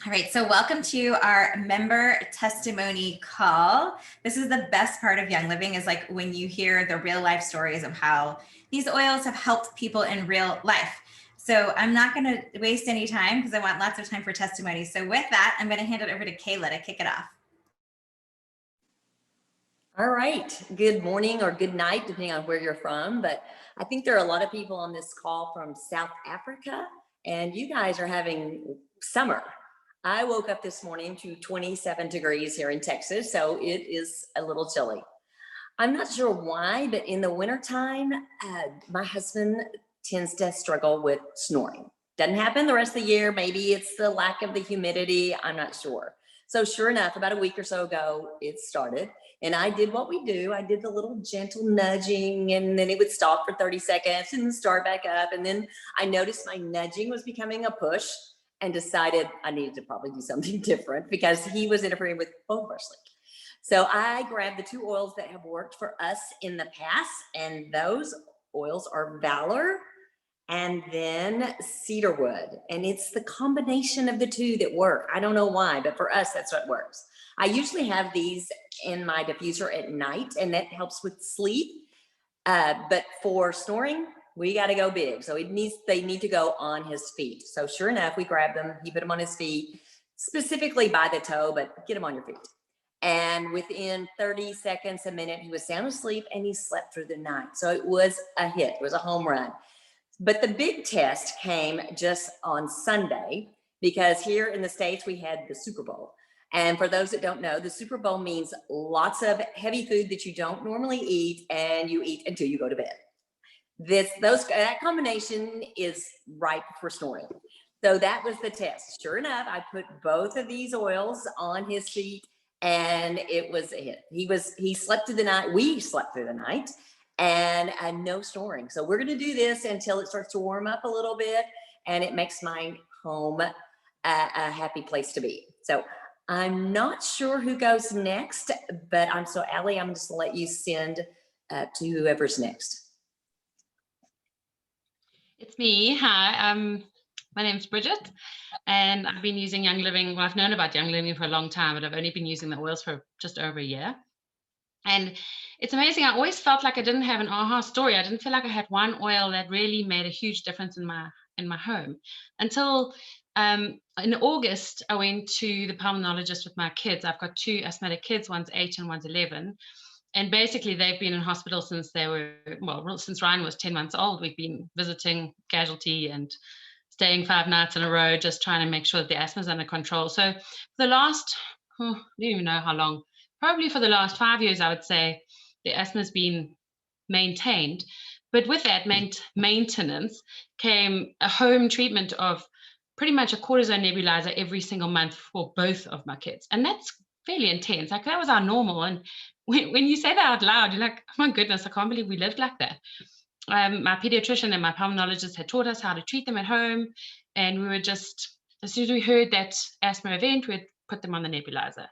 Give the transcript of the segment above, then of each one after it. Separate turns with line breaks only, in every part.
All right, so welcome to our member testimony call. This is the best part of Young Living, is like when you hear the real life stories of how these oils have helped people in real life. So I'm not going to waste any time because I want lots of time for testimonies. So with that, I'm going to hand it over to Kayla to kick it off.
All right. Good morning or good night, depending on where you're from. But I think there are a lot of people on this call from South Africa, and you guys are having summer. I woke up this morning to 27 degrees here in Texas, so it is a little chilly. I'm not sure why, but in the wintertime, my husband tends to struggle with snoring. Doesn't happen the rest of the year. Maybe it's the lack of the humidity. I'm not sure. So sure enough, about a week or so ago, it started. And I did what we do. I did the little gentle nudging, and then it would stop for 30 seconds and start back up. And then I noticed my nudging was becoming a push and decided I needed to probably do something different because he was interfering with both of our sleep. So I grabbed the two oils that have worked for us in the past, and those oils are Valor and then cedarwood. And it's the combination of the two that work. I don't know why, but for us, that's what works. I usually have these in my diffuser at night, and that helps with sleep. But for snoring, we got to go big. So they need to go on his feet. So sure enough, we grabbed them. He put them on his feet, specifically by the toe, but get them on your feet. And within 30 seconds, a minute, he was sound asleep and he slept through the night. So it was a hit. It was a home run. But the big test came just on Sunday, because here in the States, we had the Super Bowl. And for those that don't know, the Super Bowl means lots of heavy food that you don't normally eat, and you eat until you go to bed. That combination is ripe for snoring. So that was the test. Sure enough, I put both of these oils on his feet, and it was a hit. He slept through the night. We slept through the night, and no snoring. So we're going to do this until it starts to warm up a little bit, and it makes my home a happy place to be. So I'm not sure who goes next, but Allie, I'm just going to let you send to whoever's next.
It's me. Hi, my name's Bridget, and I've been using Young Living. Well, I've known about Young Living for a long time, but I've only been using the oils for just over a year. And it's amazing. I always felt like I didn't have an aha story. I didn't feel like I had one oil that really made a huge difference in my home until in August, I went to the pulmonologist with my kids. I've got two asthmatic kids, one's 8 and one's 11. And basically, they've been in hospital since since Ryan was 10 months old. We've been visiting casualty and staying 5 nights in a row, just trying to make sure that the asthma's under control. So for the last, I don't even know how long, probably for the last 5 years, I would say, the asthma's been maintained. But with that maintenance came a home treatment of pretty much a cortisone nebulizer every single month for both of my kids. And that's fairly intense. Like, that was our normal. And when you say that out loud, you're like, oh my goodness, I can't believe we lived like that. My pediatrician and my pulmonologist had taught us how to treat them at home. And we were just, as soon as we heard that asthma event, we'd put them on the nebulizer.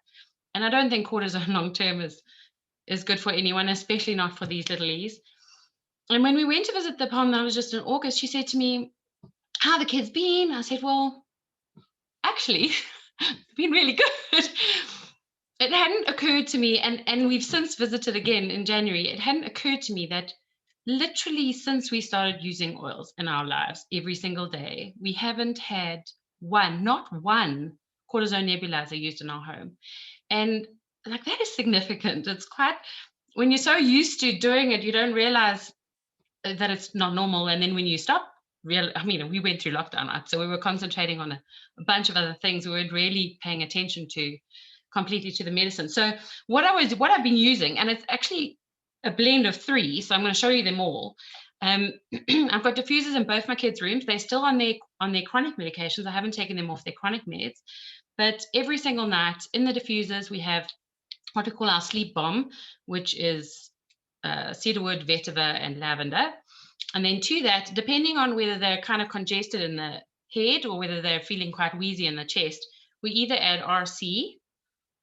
And I don't think cortisone long-term is good for anyone, especially not for these littlies. And when we went to visit the pulmonologist in August, she said to me, how the kids been? I said, well, actually, it's been really good. It hadn't occurred to me, and we've since visited again in January, it hadn't occurred to me that literally since we started using oils in our lives every single day, we haven't had not one cortisone nebulizer used in our home. And like, that is significant. It's quite, when you're so used to doing it, you don't realize that it's not normal. And then when you stop, we went through lockdown, right? So we were concentrating on a bunch of other things. We weren't really paying attention completely to the medicine. So what I've been using, and it's actually a blend of 3, so I'm going to show you them all. I've got diffusers in both my kids' rooms. They're still on their chronic medications. I haven't taken them off their chronic meds, but every single night in the diffusers we have what we call our sleep bomb, which is cedarwood, vetiver, and lavender. And then to that, depending on whether they're kind of congested in the head or whether they're feeling quite wheezy in the chest, we either add RC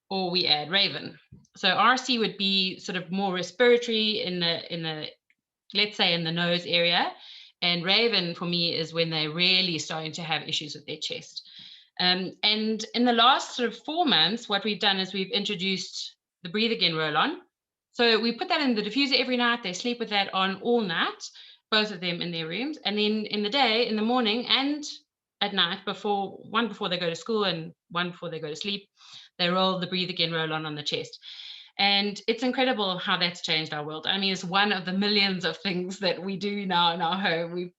or we add Raven. So RC would be sort of more respiratory in the let's say in the nose area, and Raven for me is when they're really starting to have issues with their chest. And in the last sort of 4 months, what we've done is we've introduced the Breathe Again roll-on. So we put that in the diffuser every night. They sleep with that on all night, both of them in their rooms. And then in the day, in the morning and at night, one before they go to school and one before they go to sleep, they roll the Breathe Again roll-on on the chest. And it's incredible how that's changed our world. I mean, it's one of the millions of things that we do now in our home.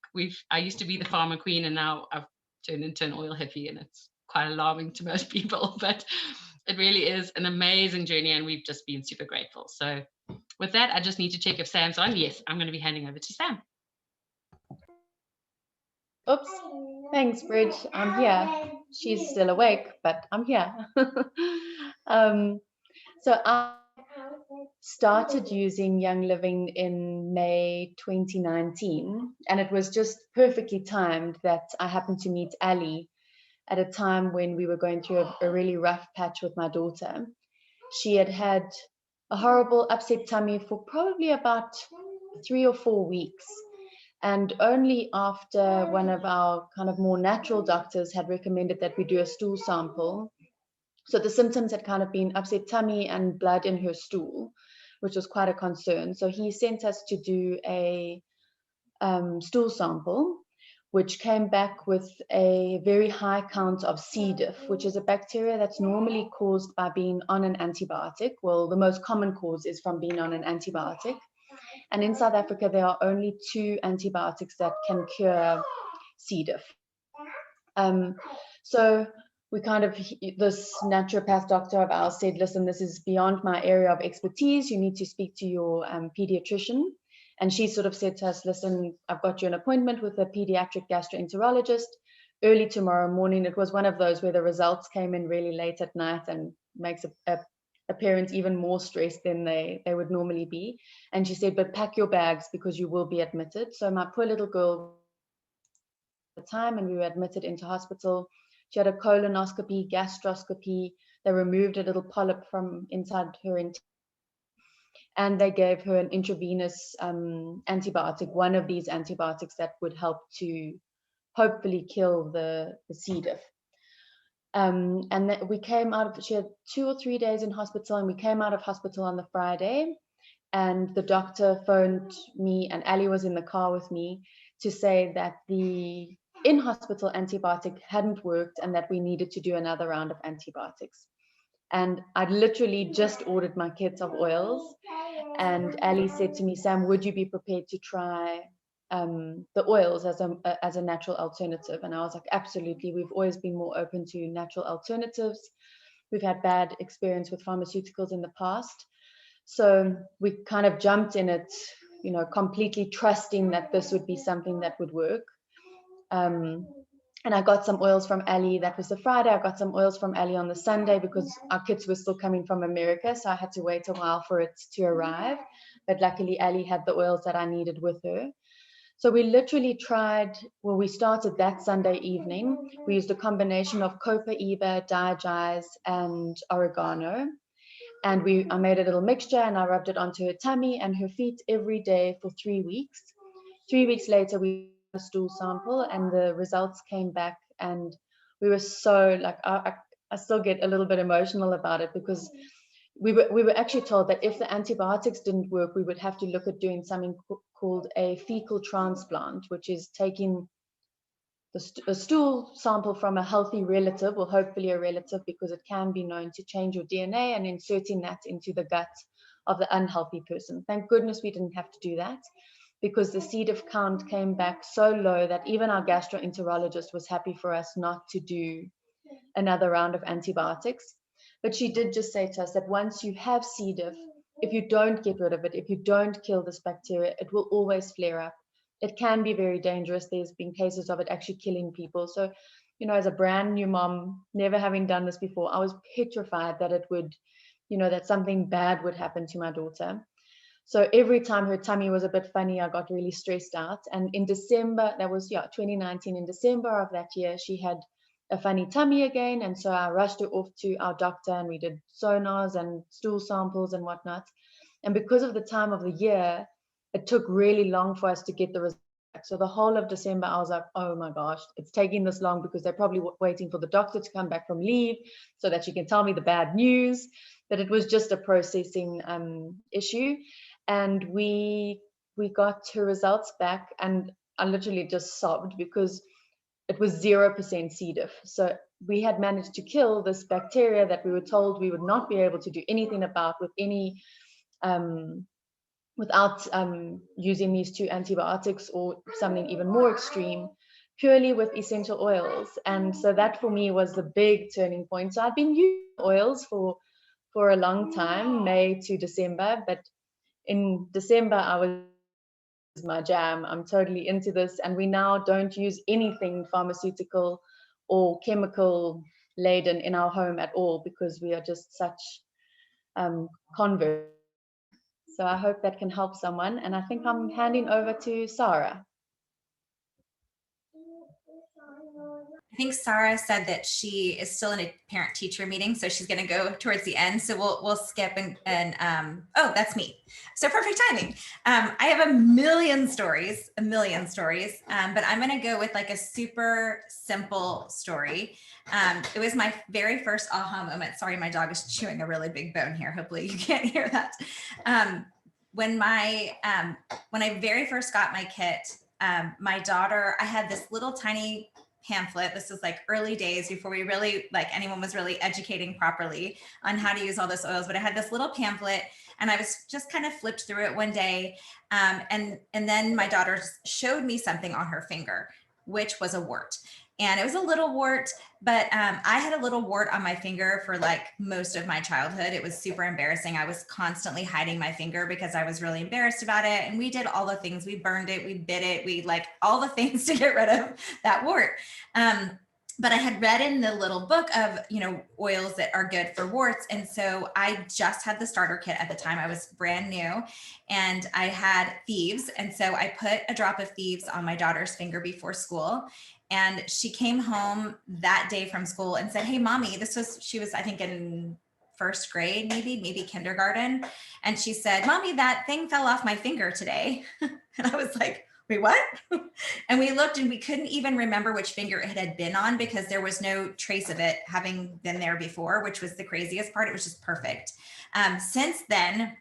I used to be the farmer queen, and now I've turned into an oil hippie, and it's quite alarming to most people, but it really is an amazing journey, and we've just been super grateful. So with that, I just need to check if Sam's on. Yes, I'm going to be handing over to Sam.
Oops, thanks, Bridge. I'm here. She's still awake, but I'm here. So I started using Young Living in May 2019, and it was just perfectly timed that I happened to meet Ali at a time when we were going through a really rough patch with my daughter. She had had a horrible upset tummy for probably about 3 or 4 weeks. And only after one of our kind of more natural doctors had recommended that we do a stool sample. So the symptoms had kind of been upset tummy and blood in her stool, which was quite a concern. So he sent us to do a stool sample, which came back with a very high count of C. diff, which is a bacteria that's normally caused by being on an antibiotic. Well, the most common cause is from being on an antibiotic. And in South Africa, there are only 2 antibiotics that can cure C. diff. So we kind of, this naturopath doctor of ours said, listen, this is beyond my area of expertise. You need to speak to your pediatrician. And she sort of said to us, listen, I've got you an appointment with a pediatric gastroenterologist early tomorrow morning. It was one of those where the results came in really late at night and makes a parent even more stressed than they would normally be. And she said, but pack your bags because you will be admitted. So my poor little girl at the time, and we were admitted into hospital. She had a colonoscopy, gastroscopy. They removed a little polyp from inside her intestine, and they gave her an intravenous antibiotic, one of these antibiotics that would help to hopefully kill the C. diff. And we came out of, she had 2 or 3 days in hospital, and we came out of hospital on the Friday, and the doctor phoned me, and Ali was in the car with me, to say that the in-hospital antibiotic hadn't worked and that we needed to do another round of antibiotics. And I'd literally just ordered my kits of oils, and Ali said to me, Sam, would you be prepared to try the oils as a natural alternative? And I was like, absolutely. We've always been more open to natural alternatives. We've had bad experience with pharmaceuticals in the past. So we kind of jumped in it, you know, completely trusting that this would be something that would work. And I got some oils from Ali. That was the Friday. I got some oils from Ali on the Sunday because our kids were still coming from America. So I had to wait a while for it to arrive. But luckily, Ali had the oils that I needed with her. So we literally tried, well, we started that Sunday evening. We used a combination of Copa-Eva, Diagize, and oregano. And I made a little mixture, and I rubbed it onto her tummy and her feet every day for 3 weeks. 3 weeks later, we did a stool sample, and the results came back, and we were so, like, I still get a little bit emotional about it, because we were actually told that if the antibiotics didn't work, we would have to look at doing something called a fecal transplant, which is taking a stool sample from a healthy relative, or hopefully a relative, because it can be known to change your DNA, and inserting that into the gut of the unhealthy person. Thank goodness we didn't have to do that, because the C. diff count came back so low that even our gastroenterologist was happy for us not to do another round of antibiotics. But she did just say to us that once you have C. diff, if you don't get rid of it, if you don't kill this bacteria, it will always flare up. It can be very dangerous. There's been cases of it actually killing people. So, you know, as a brand new mom, never having done this before, I was petrified that it would, you know, that something bad would happen to my daughter. So every time her tummy was a bit funny, I got really stressed out. And in December, that was, 2019, in December of that year, she had a funny tummy again. And so I rushed her off to our doctor, and we did sonars and stool samples and whatnot. And because of the time of the year, it took really long for us to get the results So the whole of December, I was like, oh my gosh, it's taking this long because they're probably waiting for the doctor to come back from leave so that she can tell me the bad news. But it was just a processing issue. And we got her results back, and I literally just sobbed because it was 0% C. diff. So we had managed to kill this bacteria that we were told we would not be able to do anything about with any without using these 2 antibiotics or something even more extreme, purely with essential oils. And so that for me was the big turning point. So I've been using oils for a long time, May to December, but in December I was my jam. I'm totally into this, and we now don't use anything pharmaceutical or chemical laden in our home at all because we are just such converts. So I hope that can help someone. And I think I'm handing over to Sarah.
I think Sarah said that she is still in a parent-teacher meeting, so she's going to go towards the end. So we'll skip and oh, that's me. So perfect timing. I have a million stories, but I'm going to go with like a super simple story. It was my very first aha moment. Sorry, my dog is chewing a really big bone here. Hopefully you can't hear that. When I very first got my kit, my daughter, I had this little tiny pamphlet. This is like early days before we really, like anyone was really educating properly on how to use all those oils. But I had this little pamphlet and I was just kind of flipped through it one day. And then my daughter showed me something on her finger, which was a wart. And it was a little wart, but I had a little wart on my finger for like most of my childhood. It was super embarrassing. I was constantly hiding my finger because I was really embarrassed about it. And we did all the things. We burned it, we bit it, we like all the things to get rid of that wart. But I had read in the little book of, oils that are good for warts. And so I just had the starter kit at the time. I was brand new and I had thieves. And so I put a drop of thieves on my daughter's finger before school. And she came home that day from school and said, hey, mommy, she was, I think in first grade, maybe kindergarten. And she said, mommy, that thing fell off my finger today. And I was like, wait, what? And we looked and we couldn't even remember which finger it had been on because there was no trace of it having been there before, which was the craziest part. It was just perfect. Since then,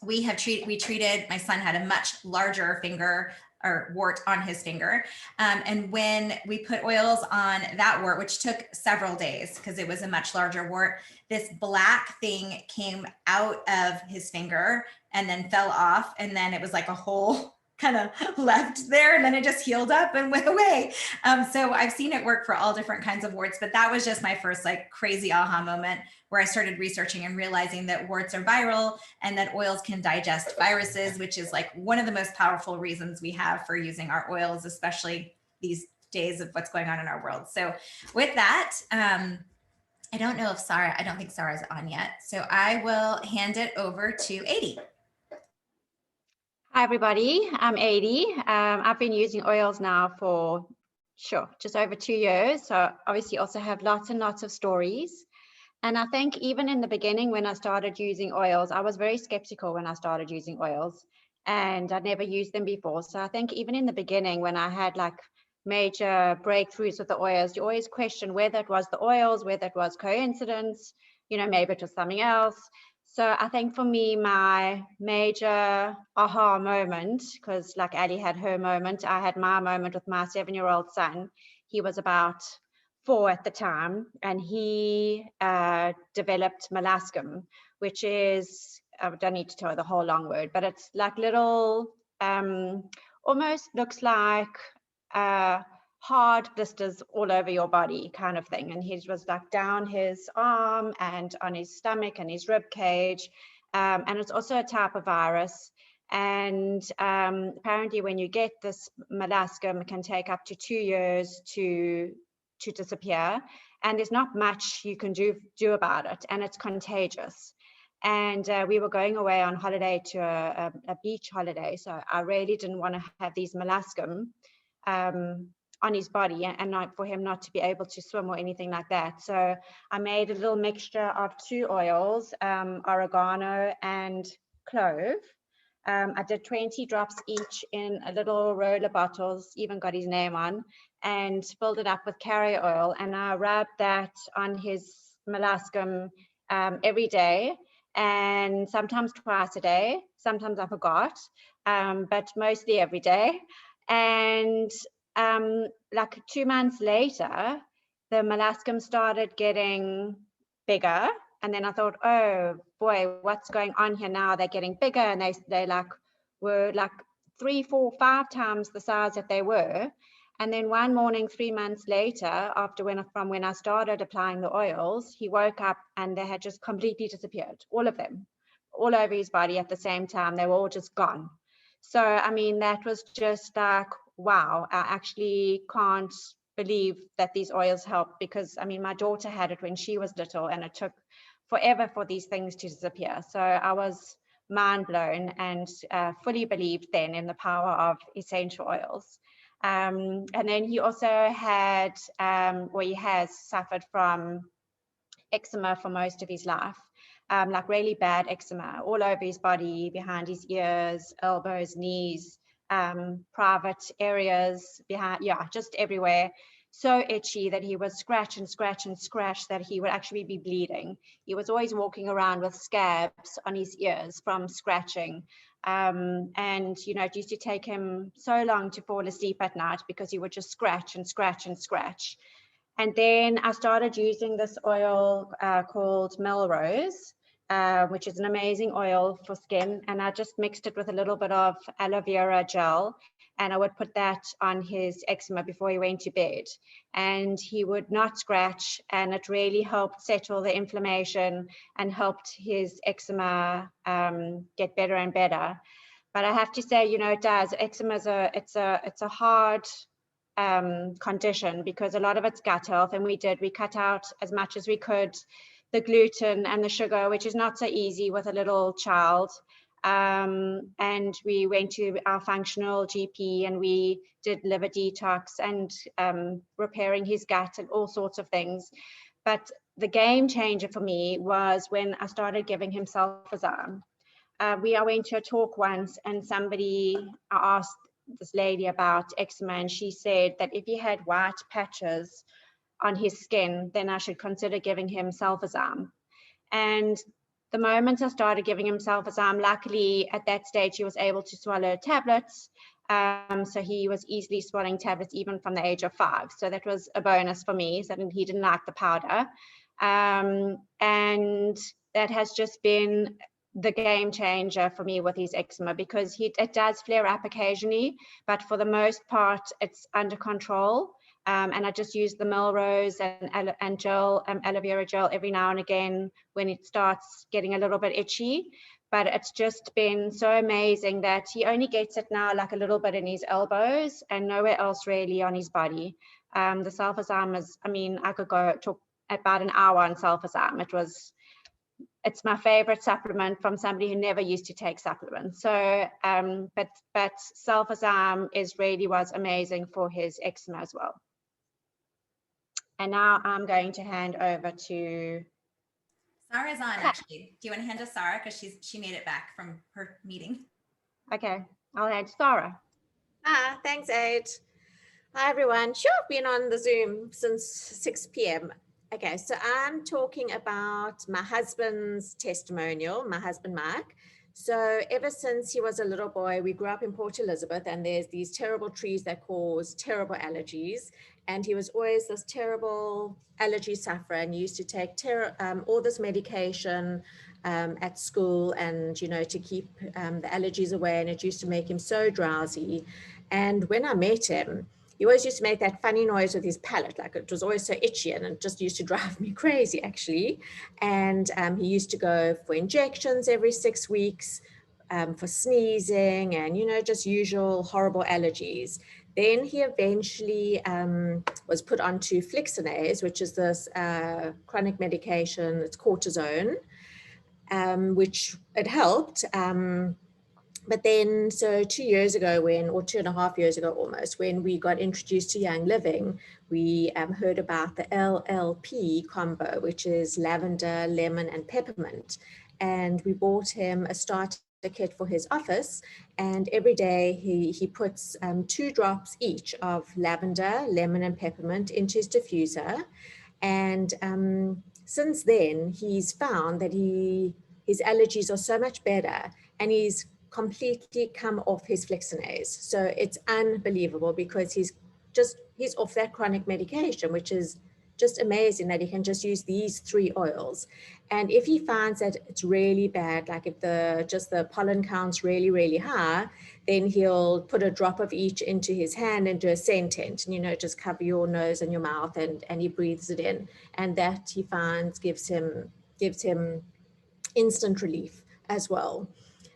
we treated, my son had a much larger finger or wart on his finger. And when we put oils on that wart, which took several days because it was a much larger wart, this black thing came out of his finger and then fell off. And then it was like a hole kind of left there and then it just healed up and went away. So I've seen it work for all different kinds of warts, but that was just my first like crazy aha moment where I started researching and realizing that warts are viral and that oils can digest viruses, which is like one of the most powerful reasons we have for using our oils, especially these days of what's going on in our world. So with that, I don't think Sarah's on yet. So I will hand it over to Adie.
Hi, everybody. I'm Adie. I've been using oils now for, just over 2 years. So obviously also have lots and lots of stories. And I think even in the beginning, when I started using oils, I was very skeptical when I started using oils and I'd never used them before. So I think even in the beginning, when I had like major breakthroughs with the oils, you always question whether it was the oils, whether it was coincidence, maybe it was something else. So I think for me, my major aha moment, because like Ali had her moment, I had my moment with my 7-year-old son. He was about 4 at the time, and he developed molluscum, which is, I don't need to tell the whole long word, but it's like little, almost looks like hard blisters all over your body kind of thing. And his was like down his arm and on his stomach and his rib cage. And it's also a type of virus. And apparently when you get this molluscum, it can take up to 2 years to disappear. And there's not much you can do about it. And it's contagious. And we were going away on holiday to a beach holiday. So I really didn't want to have these molluscum on his body and not for him not to be able to swim or anything like that. So I made a little mixture of 2 oils, oregano and clove. I did 20 drops each in a little roller bottles, even got his name on, and filled it up with carrier oil. And I rubbed that on his molluscum every day, and sometimes twice a day. Sometimes I forgot, but mostly every day. And like 2 months later, the molluscum started getting bigger. And then I thought, oh boy, what's going on here now? They're getting bigger, and they like were like 3, 4, 5 times the size that they were. And then one morning, 3 months later, from when I started applying the oils, he woke up and they had just completely disappeared, all of them, all over his body at the same time. They were all just gone. So, I mean, that was just like, wow, I actually can't believe that these oils help, because I mean, my daughter had it when she was little and it took forever for these things to disappear. So I was mind blown and fully believed then in the power of essential oils. And then he also had, he has suffered from eczema for most of his life, like really bad eczema all over his body, behind his ears, elbows, knees, private areas, behind, just everywhere. So itchy that he would scratch and scratch and scratch that he would actually be bleeding. He was always walking around with scabs on his ears from scratching. And, you know, it used to take him so long to fall asleep at night because he would just scratch and scratch and scratch. And then I started using this oil called Melrose, which is an amazing oil for skin. And I just mixed it with a little bit of aloe vera gel. And I would put that on his eczema before he went to bed. And he would not scratch. And it really helped settle the inflammation and helped his eczema get better and better. But I have to say, you know, it does. Eczema is it's a hard condition, because a lot of it's gut health, and we cut out as much as we could the gluten and the sugar, which is not so easy with a little child. And we went to our functional GP and we did liver detox and repairing his gut and all sorts of things. But the game changer for me was when I started giving him sulfazam. I went to a talk once, and I asked this lady about eczema, and she said that if he had white patches on his skin, then I should consider giving him sulfazam. And the moment I started giving him sulfazam, luckily at that stage he was able to swallow tablets. So he was easily swallowing tablets even from the age of 5. So that was a bonus for me. So he didn't like the powder. And that has just been the game changer for me with his eczema, because it does flare up occasionally, but for the most part it's under control. And I just use the Melrose and gel, aloe vera gel every now and again when it starts getting a little bit itchy. But it's just been so amazing that he only gets it now like a little bit in his elbows and nowhere else really on his body. The sulfazam is, I mean, I could go talk about an hour on sulfazam. It's my favorite supplement from somebody who never used to take supplements. So, but sulfazam was amazing for his eczema as well. And now I'm going to hand over to
Sarah's on, actually. Do you want to hand to Sarah, because she made it back from her meeting?
Okay, I'll hand to Sarah.
Thanks, Ed. Hi, everyone. Sure, I've been on the Zoom since 6 p.m. Okay, so I'm talking about my husband's testimonial, my husband, Mike. So ever since he was a little boy, we grew up in Port Elizabeth, and there's these terrible trees that cause terrible allergies. And he was always this terrible allergy sufferer, and used to take all this medication at school, and, you know, to keep the allergies away. And it used to make him so drowsy. And when I met him, he always used to make that funny noise with his palate, like it was always so itchy, and it just used to drive me crazy, actually. And he used to go for injections every 6 weeks for sneezing and, you know, just usual horrible allergies. Then he eventually was put onto Flixinase, which is this chronic medication. It's cortisone, which it helped. But then, so 2 years ago or 2.5 years ago almost, when we got introduced to Young Living, we heard about the LLP combo, which is lavender, lemon, and peppermint. And we bought him a starter kit for his office, and every day he puts 2 drops each of lavender, lemon, and peppermint into his diffuser. And since then, he's found that his allergies are so much better, and he's completely come off his Flixinase. So it's unbelievable, because he's off that chronic medication, which is just amazing that he can just use these 3 oils. And if he finds that it's really bad, like if the pollen count's really, really high, then he'll put a drop of each into his hand and do a scent tent, and, just cover your nose and your mouth, and he breathes it in. And that, he finds, gives him instant relief as well.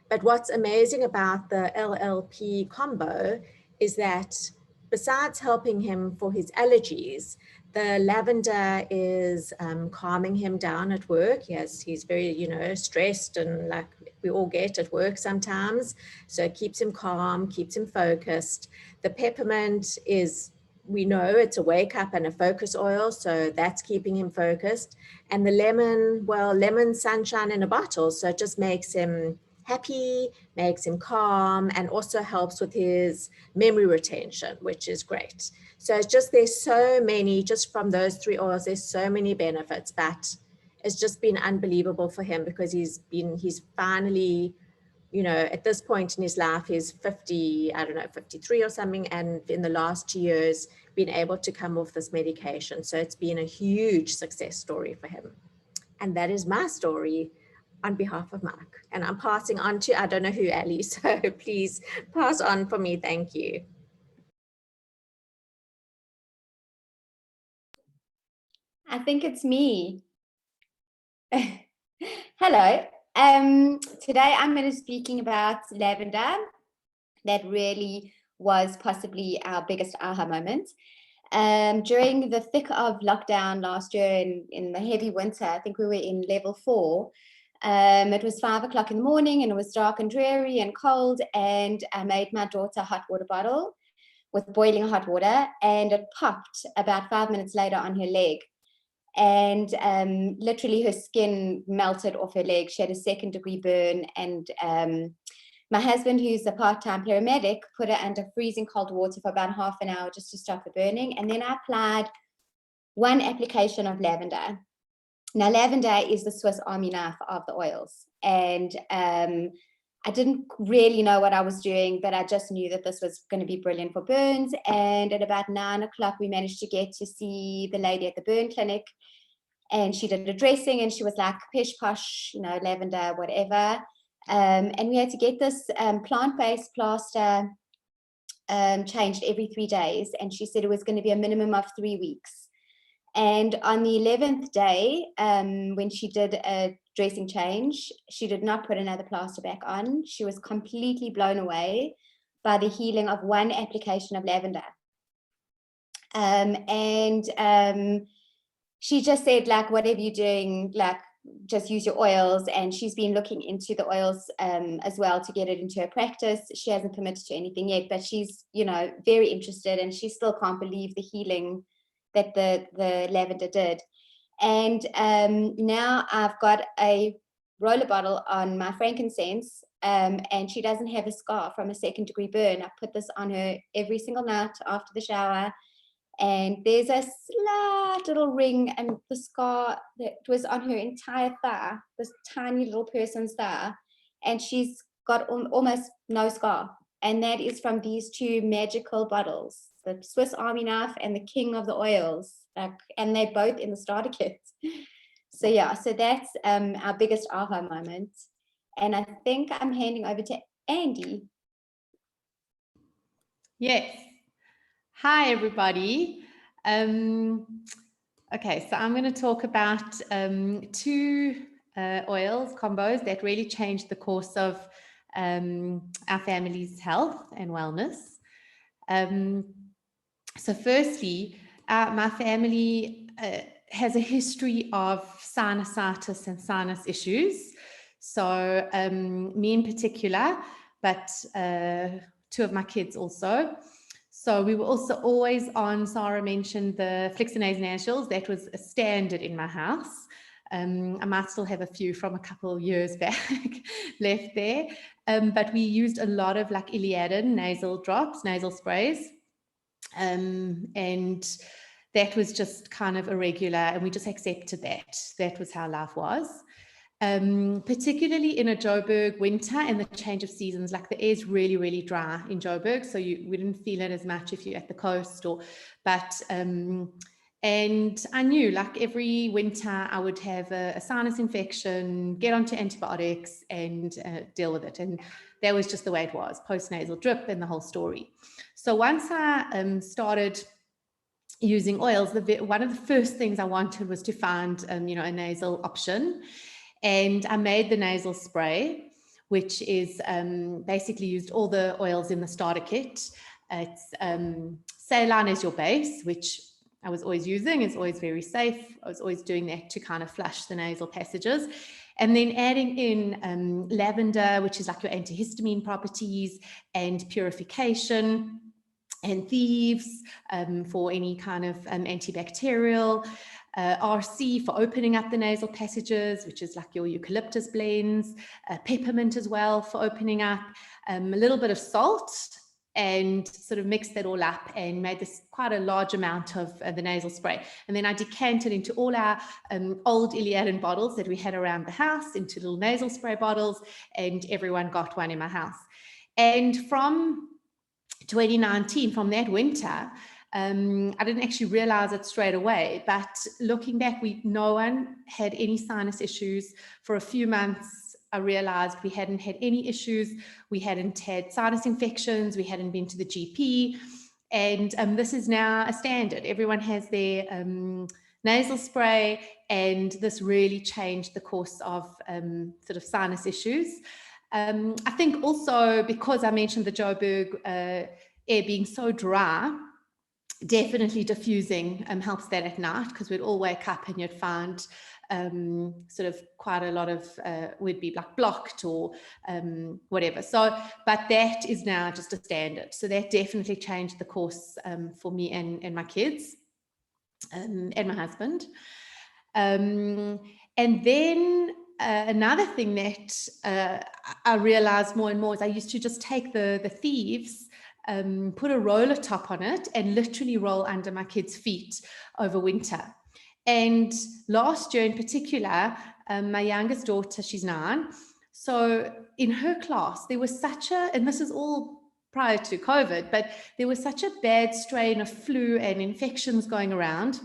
But what's amazing about the LLP combo is that besides helping him for his allergies, the lavender is calming him down at work. He's very, stressed, and like we all get at work sometimes. So it keeps him calm, keeps him focused. The peppermint we know it's a wake up and a focus oil, so that's keeping him focused. And the lemon sunshine in a bottle. So it just makes him happy, makes him calm, and also helps with his memory retention, which is great. So there's so many, just from those 3 oils, there's so many benefits, but it's just been unbelievable for him, because he's finally, at this point in his life, he's 53 or something, and in the last 2 years been able to come off this medication. So it's been a huge success story for him. And that is my story on behalf of Mark. And I'm passing on to, I don't know who, Ali, so please pass on for me. Thank you.
I think it's me. Hello. Today I'm going to be speaking about lavender. That really was possibly our biggest aha moment. During the thick of lockdown last year, in the heavy winter, I think we were in level 4. It was 5 o'clock in the morning, and it was dark and dreary and cold, and I made my daughter a hot water bottle with boiling hot water, and it popped about 5 minutes later on her leg. And literally her skin melted off her leg. She had a 2nd-degree burn, and my husband, who's a part-time paramedic, put her under freezing cold water for about half an hour just to stop the burning. And then I applied 1 application of lavender. Now, lavender is the Swiss Army knife of the oils. And I didn't really know what I was doing, but I just knew that this was going to be brilliant for burns. And at about 9 o'clock, we managed to get to see the lady at the burn clinic. And she did a dressing, and she was like, pish posh, lavender, whatever. And we had to get this plant-based plaster changed every 3 days. And she said it was going to be a minimum of 3 weeks. And on the 11th day, when she did a dressing change, she did not put another plaster back on. She was completely blown away by the healing of 1 application of lavender. She just said, like, whatever you're doing, like, just use your oils. And she's been looking into the oils as well to get it into her practice. She hasn't committed to anything yet, but she's, very interested, and she still can't believe the healing that the lavender did. And now I've got a roller bottle on my frankincense, and she doesn't have a scar from a 2nd-degree burn. I put this on her every single night after the shower, and there's a slight little ring, and the scar that was on her entire thigh, this tiny little person's thigh, and she's got almost no scar. And that is from these 2 magical bottles, the Swiss Army knife and the king of the oils, and they're both in the starter kit. So yeah, so that's our biggest aha moment. And I think I'm handing over to Andy.
Yes. Hi, everybody. Okay, so I'm going to talk about 2 oils combos that really changed the course of our family's health and wellness. So firstly, my family has a history of sinusitis and sinus issues. So me in particular, but 2 of my kids also. So we were also always on, Sarah mentioned the Flixinase naturals. That was a standard in my house. I might still have a few from a couple of years back left there. But we used a lot of like Iliadin nasal drops, nasal sprays. And that was just kind of irregular, and we just accepted that. That was how life was. Particularly in a Joburg winter and the change of seasons, like the air is really, really dry in Joburg, so we didn't feel it as much if you're at the coast, and I knew like every winter I would have a sinus infection, get onto antibiotics and deal with it. And that was just the way it was, postnasal drip and the whole story. So once I started using oils, one of the first things I wanted was to find, a nasal option. And I made the nasal spray, which is basically used all the oils in the starter kit. It's saline as your base, which I was always using. It's always very safe. I was always doing that to kind of flush the nasal passages. And then adding in lavender, which is like your antihistamine properties, and purification, and thieves for any kind of antibacterial, RC for opening up the nasal passages, which is like your eucalyptus blends, peppermint as well for opening up, a little bit of salt, and sort of mixed that all up and made this quite a large amount of the nasal spray. And then I decanted into all our old Iliadin bottles that we had around the house into little nasal spray bottles, and everyone got one in my house. And from 2019, from that winter, I didn't actually realize it straight away, but looking back, no one had any sinus issues. For a few months, I realized we hadn't had any issues. We hadn't had sinus infections. We hadn't been to the GP. And this is now a standard. Everyone has their nasal spray, and this really changed the course of sort of sinus issues. I think also because I mentioned the Joburg air being so dry, definitely diffusing helps that at night, because we'd all wake up and you'd find sort of quite a lot of would be like blocked or whatever. So, but that is now just a standard. So that definitely changed the course for me and my kids and my husband. And then another thing that I realized more and more is I used to just take the thieves, put a roller top on it, and literally roll under my kids' feet over winter. And last year in particular, my youngest daughter, she's 9. So in her class, there was and this is all prior to COVID, but there was such a bad strain of flu and infections going around.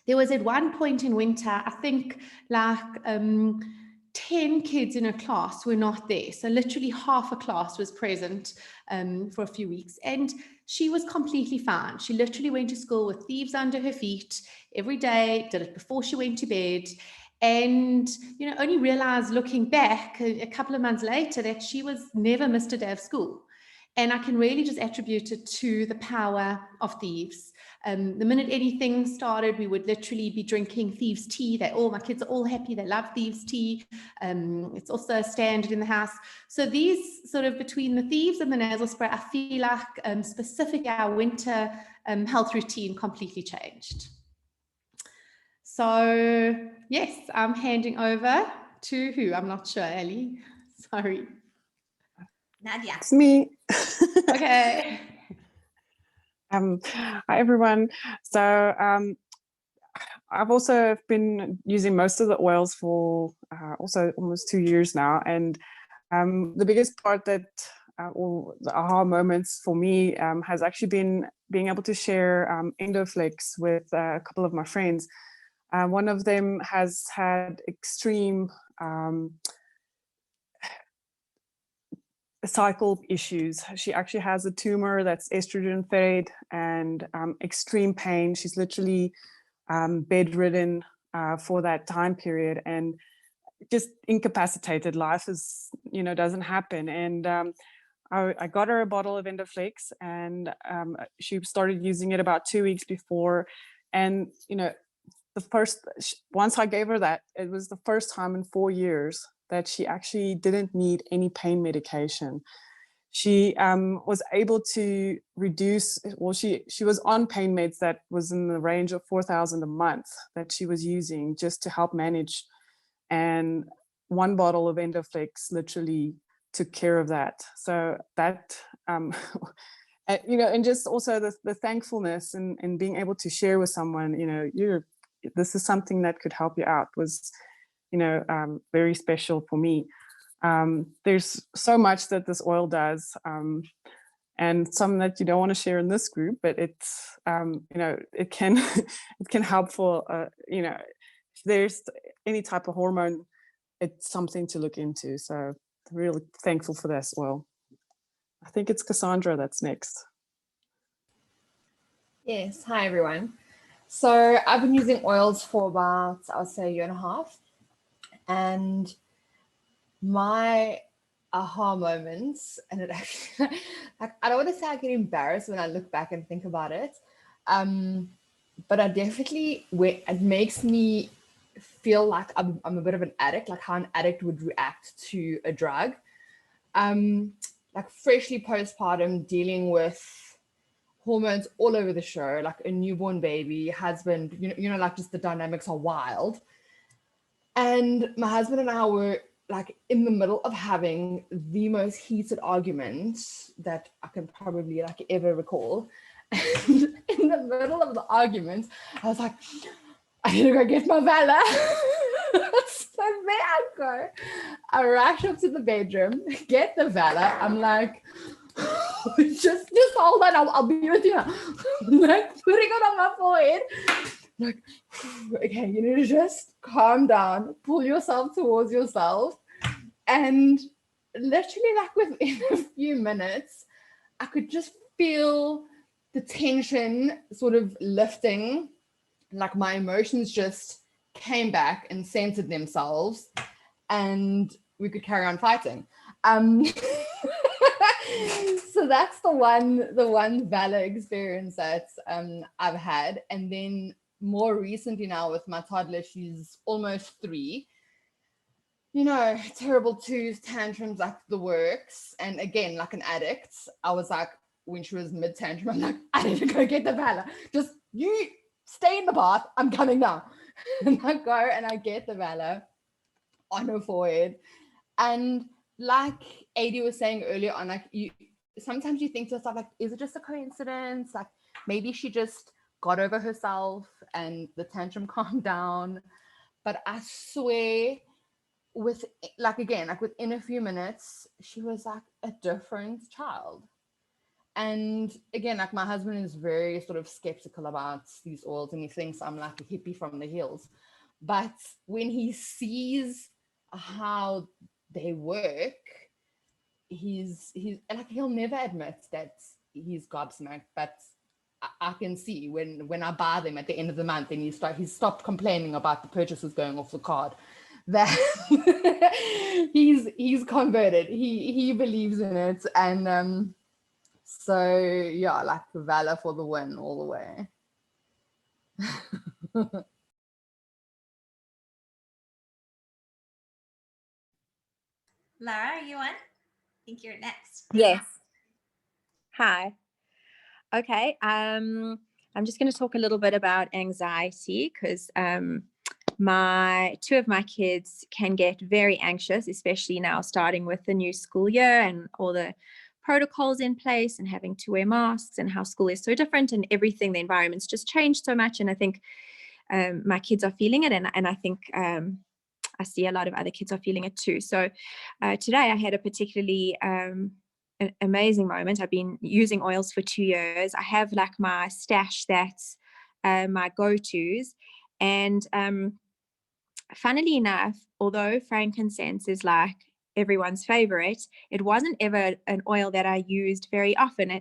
There was at one point in winter, I think like 10 kids in a class were not there. So literally half a class was present for a few weeks, and she was completely fine. She literally went to school with thieves under her feet every day, did it before she went to bed, and only realized looking back a couple of months later that she was never missed a day of school. And I can really just attribute it to the power of thieves. The minute anything started, we would literally be drinking thieves tea. My kids are all happy. They love thieves tea. It's also a standard in the house. So these sort of between the thieves and the nasal spray, I feel like specific our winter health routine completely changed. So yes, I'm handing over to who? I'm not sure, Ali. Sorry.
Nadia.
It's me.
Okay.
Hi everyone. So I've also been using most of the oils for also almost 2 years now, and the biggest part that or the aha moments for me has actually been being able to share Endoflex with a couple of my friends. One of them has had extreme cycle issues. She actually has a tumor that's estrogen fed and extreme pain. She's literally bedridden for that time period and just incapacitated. Life is, doesn't happen. And I got her a bottle of Endoflex, and she started using it about 2 weeks before. And, once I gave her that, it was the first time in 4 years that she actually didn't need any pain medication. she was able to reduce, well, she was on pain meds that was in the range of 4,000 a month that she was using just to help manage. And one bottle of Endoflex literally took care of that. So that, you know, and just also the thankfulness and being able to share with someone, you know, this is something that could help you out was, you know, very special for me. There's so much that this oil does, and some that you don't want to share in this group, but it's, you know, it can it can help for, you know, if there's any type of hormone, it's something to look into. So really thankful for this oil. I think it's Cassandra that's next.
Yes, hi everyone. So I've been using oils for about, I would say, a year and a half. And my aha moments, and it actually, like, I don't want to say I get embarrassed when I look back and think about it. But I definitely, it makes me feel like I'm a bit of an addict, like how an addict would react to a drug. Like freshly postpartum, dealing with hormones all over the show, like a newborn baby, husband, you know, like just the dynamics are wild. And my husband and I were like in the middle of having the most heated argument that I can probably like ever recall. And in the middle of the argument, I was like, I need to go get my Vala. So there I go. I rush up to the bedroom, get the Vala. I'm like, just hold on, I'll be with you now. Like putting it on my forehead. Like, okay, you need to just calm down, pull yourself towards yourself. And literally like within a few minutes, I could just feel the tension sort of lifting, like my emotions just came back and centered themselves, and we could carry on fighting. So that's the one Vala experience that I've had. And then more recently now with my toddler, she's almost 3. You know, terrible twos, tantrums, like the works. And again, like an addict, I was like, when she was mid tantrum, I'm like, I need to go get the Vala. Just you stay in the bath, I'm coming now. And I go and I get the Vala on her forehead. And like Adi was saying earlier on, like sometimes you think to yourself, like, is it just a coincidence? Like maybe she just got over herself and the tantrum calmed down. But I swear, with like, again, like within a few minutes, she was like a different child. And again, like my husband is very sort of skeptical about these oils, and he thinks I'm like a hippie from the hills. But when he sees how they work, he's like, he'll never admit that he's gobsmacked, but I can see when I buy them at the end of the month and he's stopped complaining about the purchases going off the card, that he's converted. He believes in it. And so yeah, like Vala for the win all the way.
Lara, are you on? I think you're next.
Yes. Hi. Okay. I'm just going to talk a little bit about anxiety, because two of my kids can get very anxious, especially now starting with the new school year and all the protocols in place and having to wear masks and how school is so different and everything. The environment's just changed so much. And I think my kids are feeling it. And I think I see a lot of other kids are feeling it too. So today I had a particularly an amazing moment. I've been using oils for 2 years. I have like my stash that's my go-tos. And funnily enough, although frankincense is like everyone's favorite, it wasn't ever an oil that I used very often.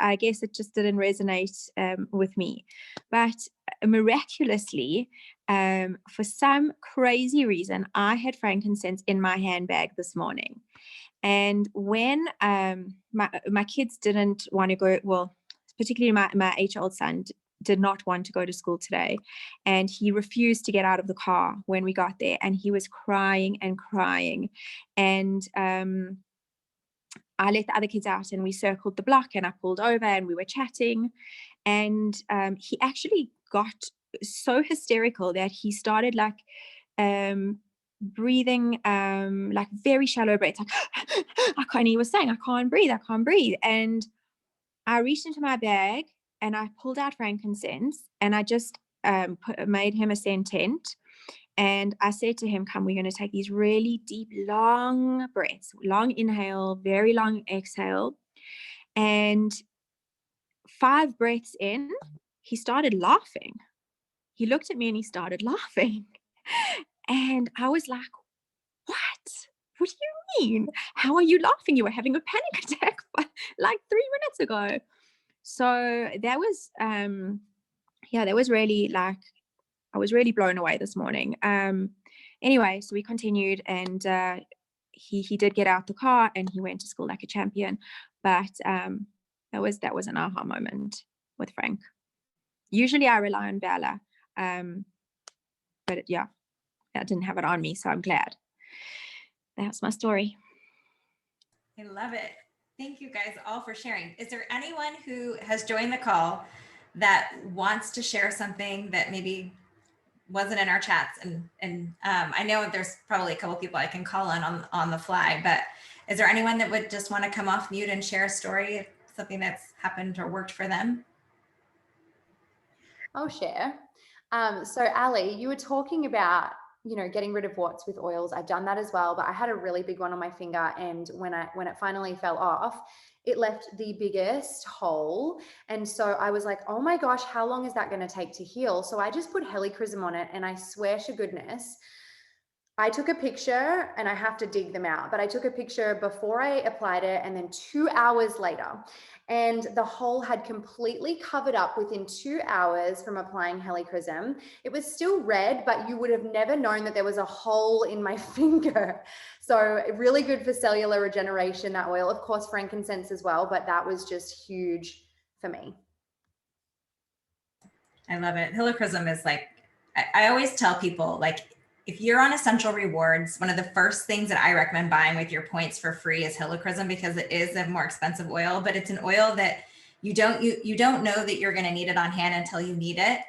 I guess it just didn't resonate with me. But miraculously, for some crazy reason, I had frankincense in my handbag this morning. And when my kids didn't want to go, well, particularly my 8-year-old son did not want to go to school today, and he refused to get out of the car when we got there, and he was crying and crying. And I let the other kids out and we circled the block, and I pulled over and we were chatting, and he actually got so hysterical that he started like breathing like very shallow breaths, like and he was saying, I can't breathe. And I reached into my bag and I pulled out frankincense, and I just made him a sentent. And I said to him, come, we're going to take these really deep, long breaths, long inhale, very long exhale. And 5 breaths in, he started laughing. He looked at me and he started laughing. And I was like, what do you mean? How are you laughing? You were having a panic attack like 3 minutes ago. So that was, that was really like, I was really blown away this morning. Anyway, so we continued, and he did get out the car and he went to school like a champion. But that was an aha moment with Frank. Usually I rely on Bella, but I didn't have it on me, so I'm glad. That's my story.
I love it. Thank you guys all for sharing. Is there anyone who has joined the call that wants to share something that maybe wasn't in our chats? And I know there's probably a couple people I can call on the fly, but is there anyone that would just want to come off mute and share a story, something that's happened or worked for them?
I'll share. So Ali, you were talking about, getting rid of warts with oils. I've done that as well, but I had a really big one on my finger, and when it finally fell off, it left the biggest hole. And so I was like, oh my gosh, how long is that going to take to heal? So I just put helichrysum on it, and I swear to goodness, I took a picture, and I have to dig them out, but I took a picture before I applied it and then 2 hours later, and the hole had completely covered up within 2 hours from applying helichrysum. It was still red, but you would have never known that there was a hole in my finger. So really good for cellular regeneration, that oil. Of course, frankincense as well, but that was just huge for me.
I love it. Helichrysum is like, I always tell people, like, if you're on Essential Rewards, one of the first things that I recommend buying with your points for free is helichrysum, because it is a more expensive oil, but it's an oil that you don't know that you're going to need it on hand until you need it.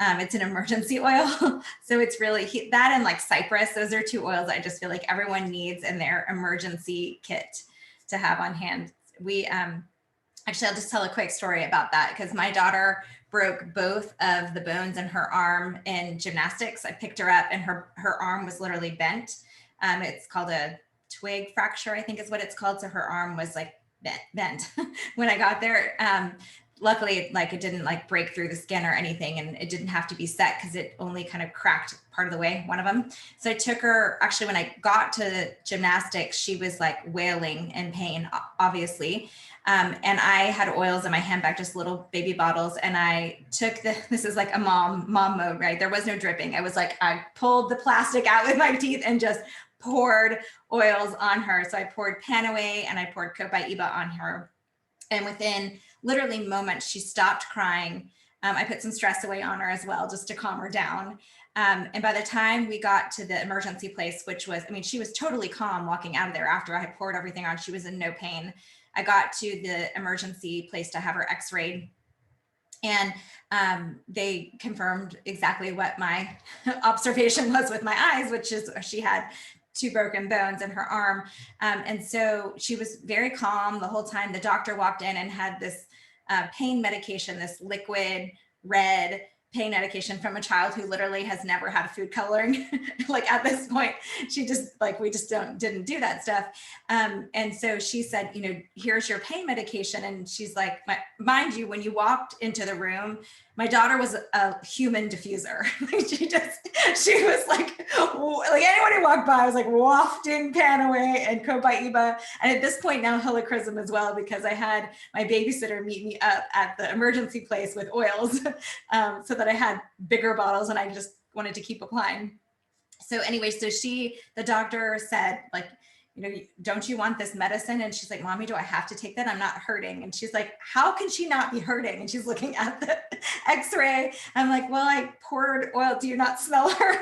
It's an emergency oil. So it's really that, and like cypress, those are 2 oils I just feel like everyone needs in their emergency kit to have on hand. We actually, I'll just tell a quick story about that, because my daughter broke both of the bones in her arm in gymnastics. I picked her up and her arm was literally bent. It's called a twig fracture, I think is what it's called. So her arm was like bent when I got there. Luckily, like, it didn't like break through the skin or anything, and it didn't have to be set because it only kind of cracked part of the way, one of them. So I took her, actually, when I got to gymnastics, she was like wailing in pain, obviously. And I had oils in my handbag, just little baby bottles. And I took this is like a mom mode, right? There was no dripping. I was like, I pulled the plastic out with my teeth and just poured oils on her. So I poured Panaway and I poured Copaiba on her. And within literally moments, she stopped crying. I put some stress away on her as well, just to calm her down. And by the time we got to the emergency place, which was, she was totally calm walking out of there after I had poured everything on. She was in no pain. I got to the emergency place to have her x-rayed, and they confirmed exactly what my observation was with my eyes, which is she had 2 broken bones in her arm. And so she was very calm the whole time. The doctor walked in and had this pain medication, this liquid red pain medication from a child who literally has never had a food coloring. Like, at this point, she just like, we just didn't do that stuff. And so she said, here's your pain medication. And she's like, mind you, when you walked into the room, my daughter was a human diffuser. she was like anyone who walked by was like wafting Panaway and Copaiba. And at this point now, helichrysum as well, because I had my babysitter meet me up at the emergency place with oils, so that I had bigger bottles and I just wanted to keep applying. So anyway, so the doctor said, like, don't you want this medicine? And she's like, Mommy, do I have to take that? I'm not hurting. And she's like, how can she not be hurting? And she's looking at the x-ray. I'm like, well, I poured oil. Do you not smell her?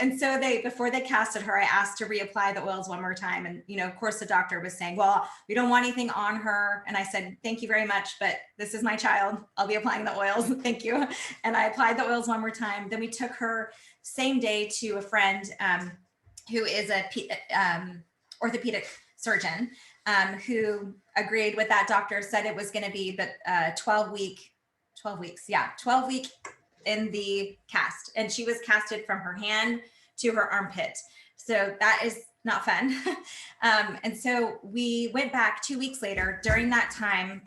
And so before they casted her, I asked to reapply the oils one more time. And, of course the doctor was saying, well, we don't want anything on her. And I said, thank you very much, but this is my child. I'll be applying the oils. Thank you. And I applied the oils one more time. Then we took her same day to a friend who is a orthopedic surgeon who agreed with that doctor, said it was going to be the 12 weeks in the cast. And she was casted from her hand to her armpit. So that is not fun. And so we went back 2 weeks later. During that time,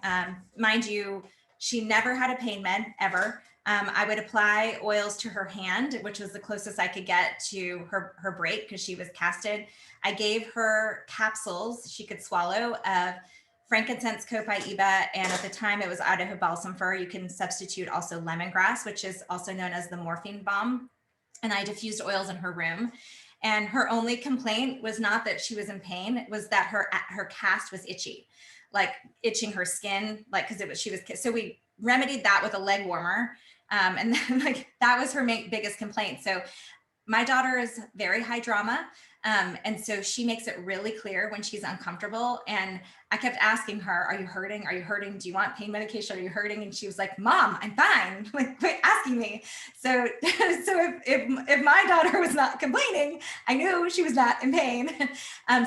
mind you, she never had a pain med ever. I would apply oils to her hand, which was the closest I could get to her break because she was casted. I gave her capsules she could swallow of frankincense, copaiba, and at the time it was Idaho balsam fir. You can substitute also lemongrass, which is also known as the morphine balm. And I diffused oils in her room. And her only complaint was not that she was in pain, it was that her cast was itchy, like itching her skin, like because she was. So we remedied that with a leg warmer. And then that was her biggest complaint. So my daughter is very high drama. And so she makes it really clear when she's uncomfortable. And I kept asking her, are you hurting? Are you hurting? Do you want pain medication? Are you hurting? And she was like, Mom, I'm fine. Like, quit asking me. So if my daughter was not complaining, I knew she was not in pain.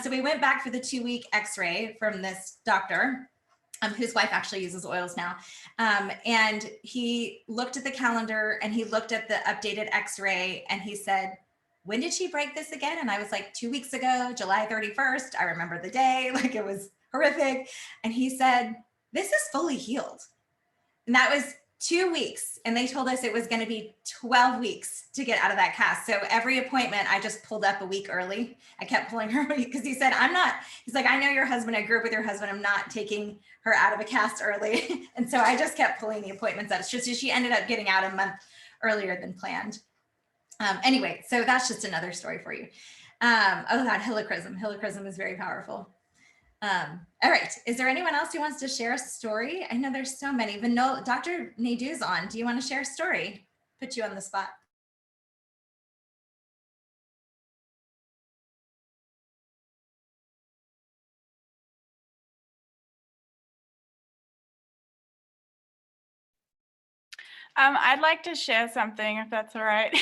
So we went back for the 2-week x-ray from this doctor. Whose wife actually uses oils now. And he looked at the calendar and he looked at the updated x-ray and he said, when did she break this again? And I was like, 2 weeks ago, July 31st. I remember the day, like it was horrific. And he said, this is fully healed. And that was 2 weeks. And they told us it was going to be 12 weeks to get out of that cast. So every appointment, I just pulled up a week early. I kept pulling her because he said, he's like, I know your husband. I grew up with your husband. I'm not taking her out of a cast early. And so I just kept pulling the appointments up. It's just, she ended up getting out a month earlier than planned. Anyway, so that's just another story for you. Oh God, helichrysum. Helichrysum is very powerful. All right. Is there anyone else who wants to share a story? I know there's so many. Dr. Naidoo's on. Do you want to share a story? Put you on the spot.
I'd like to share something if that's all right.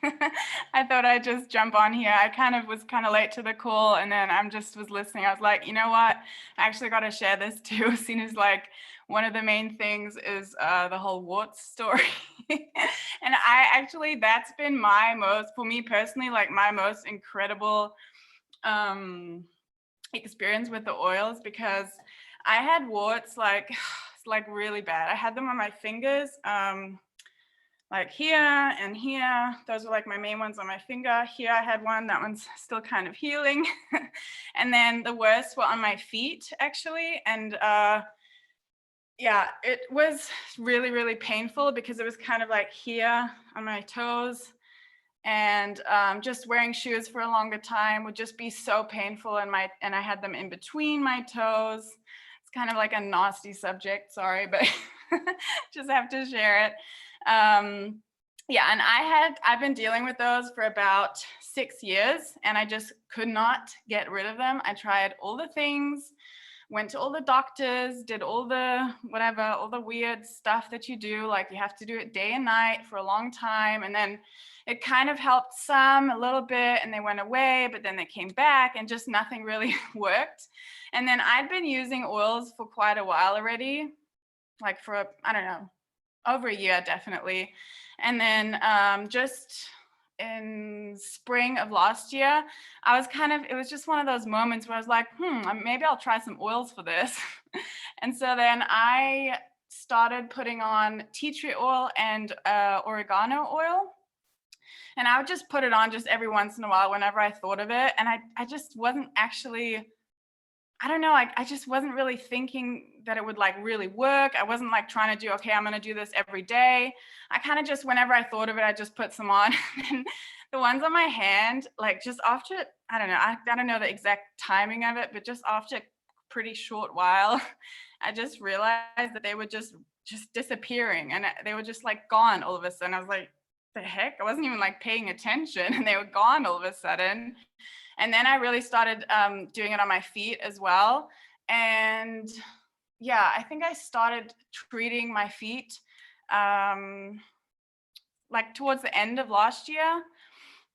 I thought I'd just jump on here. I was kind of late to the call and then was listening. I was like, you know what? I actually got to share this too, as soon as one of the main things is the whole warts story. And that's been for me personally, my most incredible experience with the oils, because I had warts really bad. I had them on my fingers. Like here and here, those were my main ones on my finger. Here I had one, that one's still kind of healing. And then the worst were on my feet actually. And yeah, it was really, really painful because it was kind of here on my toes. And just wearing shoes for a longer time would just be so painful. And I had them in between my toes. It's kind of like a nasty subject, sorry, but just have to share it. Yeah, and I've been dealing with those for about 6 years and I just could not get rid of them. I tried all the things, went to all the doctors, did all the whatever, all the weird stuff that you do, you have to do it day and night for a long time. And then it kind of helped a little bit and they went away, but then they came back and just nothing really worked. And then I'd been using oils for quite a while already, for, I don't know, over a year, definitely. And then just in spring of last year, it was just one of those moments where I was like, maybe I'll try some oils for this. And so then I started putting on tea tree oil and oregano oil. And I would just put it on just every once in a while whenever I thought of it. And I just wasn't actually, I don't know, I just wasn't really thinking that it would really work. I wasn't trying to do, okay, I'm going to do this every day. I kind of just, whenever I thought of it, I just put some on. And the ones on my hand, just after, I don't know the exact timing of it, but just after a pretty short while, I just realized that they were just disappearing and they were just gone all of a sudden. I was like, the heck? I wasn't even like paying attention and they were gone all of a sudden. And then I really started doing it on my feet as well. And yeah, I think I started treating my feet like towards the end of last year.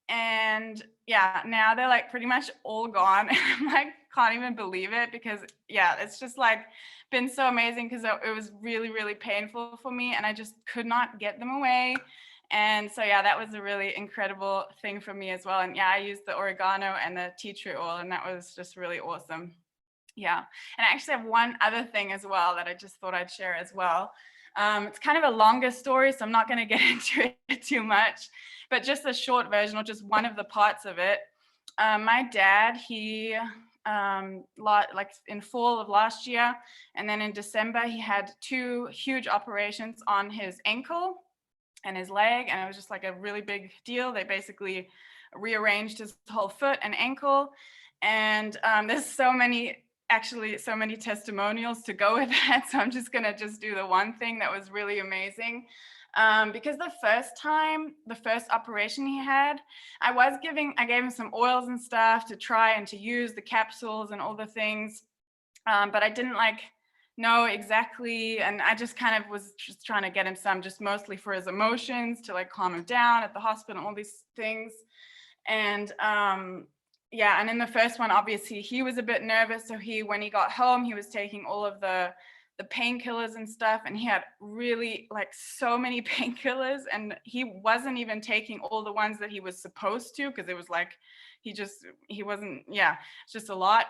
And yeah, now they're like pretty much all gone. I'm like, can't even believe it, because yeah, it's just like been so amazing, because it was really, really painful for me and I just could not get them away. And so yeah, that was a really incredible thing for me as well. And yeah, I used the oregano and the tea tree oil, and that was just really awesome. Yeah, and I actually have one other thing as well that I just thought I'd share as well. It's kind of a longer story, so I'm not going to get into it too much, but just a short version, or just one of the parts of it. My dad, he like in fall of last year, and then in December, he had 2 huge operations on his ankle and his leg, and it was just like a really big deal. They basically rearranged his whole foot and ankle, and there's so many testimonials to go with that, so I'm just gonna do the one thing that was really amazing. Because the first operation he had, I gave him some oils and stuff to try and to use, the capsules and all the things, but I didn't like know exactly, and I just kind of was just trying to get him some, just mostly for his emotions, to like calm him down at the hospital, all these things. And yeah, and in the first one, obviously he was a bit nervous, so when he got home, he was taking all of the painkillers and stuff, and he had really like so many painkillers, and he wasn't even taking all the ones that he was supposed to, because it was like he wasn't, yeah, it's just a lot.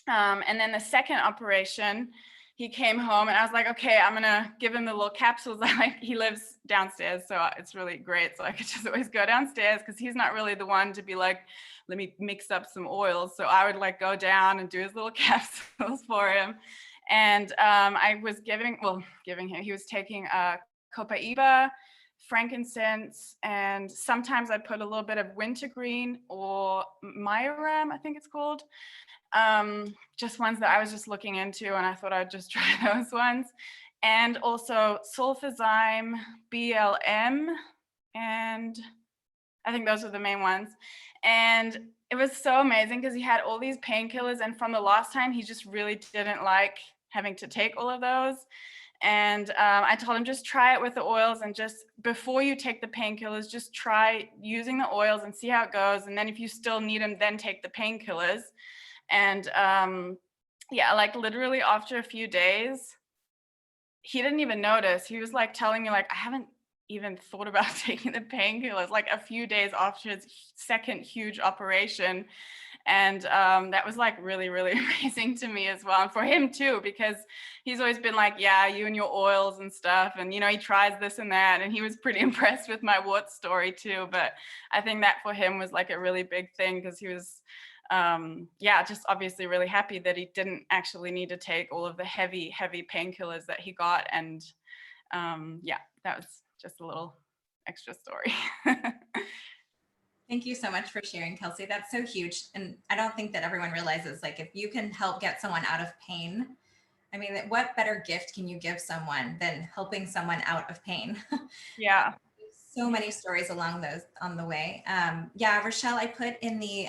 And then the second operation, he came home and I was like, okay, I'm gonna give him the little capsules. He lives downstairs, so it's really great. So I could just always go downstairs, because he's not really the one to be like, let me mix up some oils. So I would like go down and do his little capsules for him. And I was giving him, he was taking copaiba, frankincense, and sometimes I put a little bit of wintergreen or myoram, I think it's called. Just ones that I was just looking into, and I thought I'd just try those ones. And also sulfazyme, BLM, and I think those are the main ones. And it was so amazing, because he had all these painkillers, and from the last time, he just really didn't like having to take all of those. And I told him, just try it with the oils, and just before you take the painkillers, just try using the oils and see how it goes. And then if you still need them, then take the painkillers. And yeah, like literally after a few days, he didn't even notice. He was like telling me like, I haven't even thought about taking the painkillers, like a few days after his second huge operation. And that was like really, really amazing to me as well. And for him too, because he's always been like, yeah, you and your oils and stuff. And, you know, he tries this and that. And he was pretty impressed with my wart story too. But I think that for him was like a really big thing, because he was, yeah, just obviously really happy that he didn't actually need to take all of the heavy painkillers that he got. And yeah, that was just a little extra story.
Thank you so much for sharing, Kelsey. That's so huge. And I don't think that everyone realizes, like, if you can help get someone out of pain, I mean, what better gift can you give someone than helping someone out of pain?
Yeah.
So many stories on the way. Yeah, Rochelle, I put in the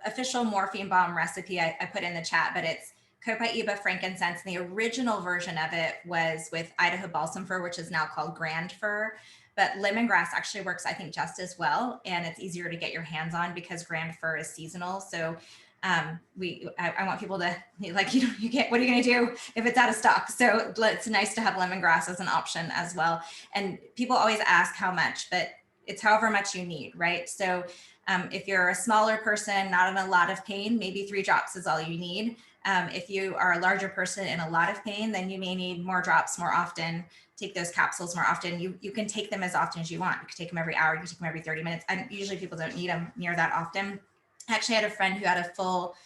official morphine bomb recipe, I put in the chat, but it's copaiba, frankincense. And the original version of it was with Idaho balsam fir, which is now called grand fir. But lemongrass actually works, I think, just as well. And it's easier to get your hands on because grand fir is seasonal. So I want people to, like, you get, what are you going to do if it's out of stock? So it's nice to have lemongrass as an option as well. And people always ask how much, but it's however much you need, right? So if you're a smaller person, not in a lot of pain, maybe 3 drops is all you need. If you are a larger person in a lot of pain, then you may need more drops more often. Take those capsules more often. You can take them as often as you want. You can take them every hour, you can take them every 30 minutes. And usually people don't need them near that often. I actually had a friend who had a full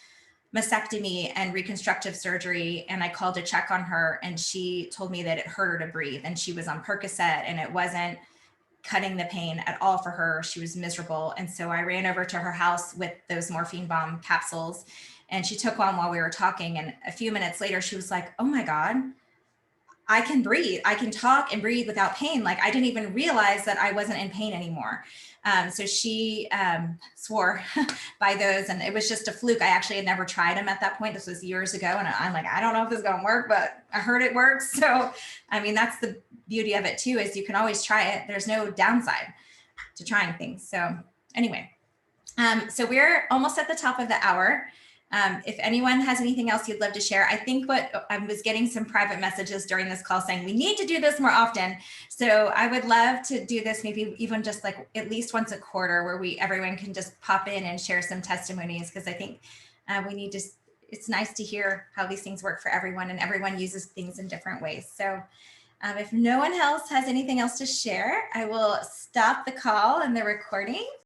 mastectomy and reconstructive surgery, and I called to check on her, and she told me that it hurt her to breathe, and she was on Percocet, and it wasn't cutting the pain at all for her. She was miserable. And so I ran over to her house with those morphine bomb capsules, and she took one while we were talking. And a few minutes later, she was like, oh my God, I can breathe. I can talk and breathe without pain. Like I didn't even realize that I wasn't in pain anymore. So she swore by those, and it was just a fluke. I actually had never tried them at that point. This was years ago. And I'm like, I don't know if this is going to work, but I heard it works. So, I mean, that's the beauty of it too, is you can always try it. There's no downside to trying things. So anyway, so we're almost at the top of the hour. If anyone has anything else you'd love to share, I think what I was getting some private messages during this call saying we need to do this more often. So I would love to do this maybe even just like at least once a quarter where everyone can just pop in and share some testimonies, because I think we need to, it's nice to hear how these things work for everyone, and everyone uses things in different ways. So if no one else has anything else to share, I will stop the call and the recording.